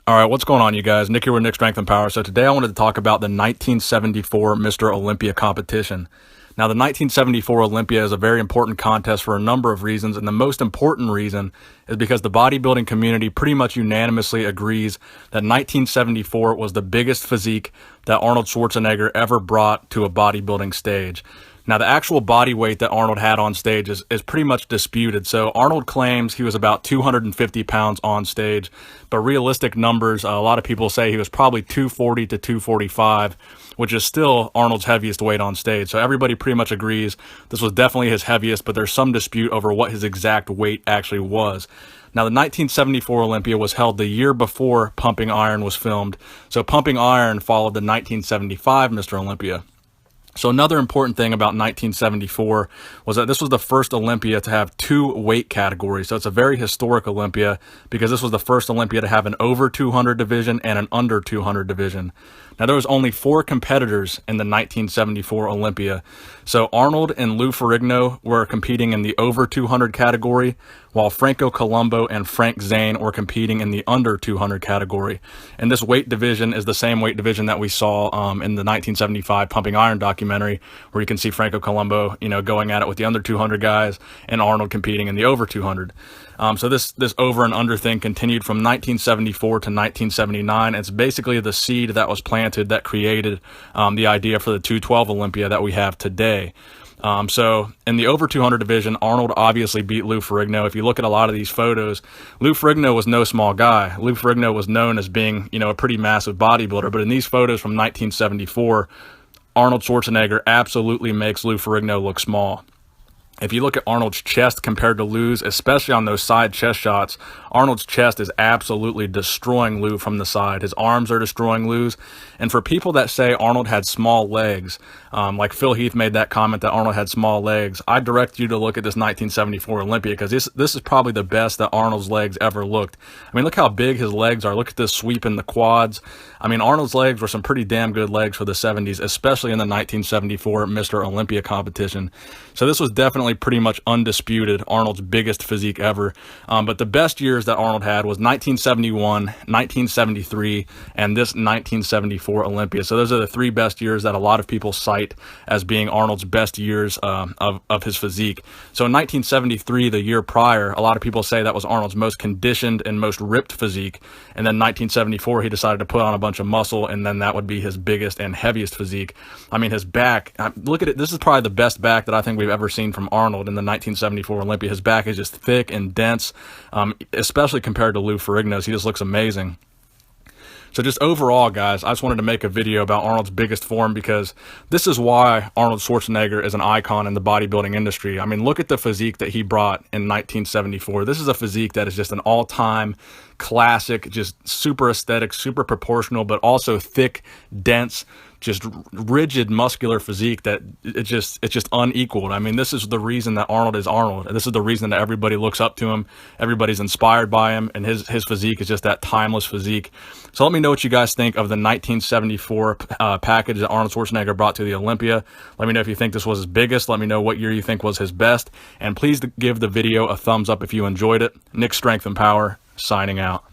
All right, what's going on, you guys? Nick here with Nick Strength and Power. So today I wanted to talk about the 1974 Mr. Olympia competition. Now, the 1974 Olympia is a very important contest for a number of reasons, and the most important reason is because the bodybuilding community pretty much unanimously agrees that 1974 was the biggest physique that Arnold Schwarzenegger ever brought to a bodybuilding stage. Now, the actual body weight that Arnold had on stage is pretty much disputed. So Arnold claims he was about 250 pounds on stage, but realistic numbers, a lot of people say he was probably 240 to 245, which is still Arnold's heaviest weight on stage. So everybody pretty much agrees this was definitely his heaviest, but there's some dispute over what his exact weight actually was. Now, the 1974 Olympia was held the year before Pumping Iron was filmed. So Pumping Iron followed the 1975 Mr. Olympia. So another important thing about 1974 was that this was the first Olympia to have two weight categories. So it's a very historic Olympia because this was the first Olympia to have an over 200 division and an under 200 division. Now, there was only 4 competitors in the 1974 Olympia. So Arnold and Lou Ferrigno were competing in the over 200 category, while Franco Columbu and Frank Zane were competing in the under 200 category. And this weight division is the same weight division that we saw in the 1975 Pumping Iron documentary, where you can see Franco Columbu, going at it with the under 200 guys, and Arnold competing in the over 200. So this over and under thing continued from 1974 to 1979. It's basically the seed that was planted that created the idea for the 212 Olympia that we have today. So in the over 200 division, Arnold obviously beat Lou Ferrigno. If you look at a lot of these photos, Lou Ferrigno was no small guy. Lou Ferrigno was known as being, a pretty massive bodybuilder. But in these photos from 1974, Arnold Schwarzenegger absolutely makes Lou Ferrigno look small. If you look at Arnold's chest compared to Lou's, especially on those side chest shots, Arnold's chest is absolutely destroying Lou from the side. His arms are destroying Lou's. And for people that say Arnold had small legs, like Phil Heath made that comment that Arnold had small legs, I direct you to look at this 1974 Olympia because this is probably the best that Arnold's legs ever looked. I mean, look how big his legs are. Look at this sweep in the quads. I mean, Arnold's legs were some pretty damn good legs for the 70s, especially in the 1974 Mr. Olympia competition. So this was definitely pretty much undisputed Arnold's biggest physique ever. But the best years that Arnold had was 1971, 1973, and this 1974 Olympia. So those are the 3 best years that a lot of people cite as being Arnold's best years of his physique. So in 1973, the year prior, a lot of people say that was Arnold's most conditioned and most ripped physique. And then 1974, he decided to put on a bunch of muscle, and then that would be his biggest and heaviest physique. I mean, his back, look at it. This is probably the best back that I think we've ever seen from Arnold in the 1974 Olympia. His back is just thick and dense, especially compared to Lou Ferrigno's. He just looks amazing. So just overall, guys, I just wanted to make a video about Arnold's biggest form because this is why Arnold Schwarzenegger is an icon in the bodybuilding industry. I mean, look at the physique that he brought in 1974. This is a physique that is just an all-time classic, just super aesthetic, super proportional, but also thick, dense, just rigid muscular physique that it's just unequaled. I mean, this is the reason that Arnold is Arnold. This is the reason that everybody looks up to him. Everybody's inspired by him, and his physique is just that timeless physique. So let me know what you guys think of the 1974 package that Arnold Schwarzenegger brought to the Olympia. Let me know if you think this was his biggest. Let me know what year you think was his best. And please give the video a thumbs up if you enjoyed it. Nick Strength and Power, signing out.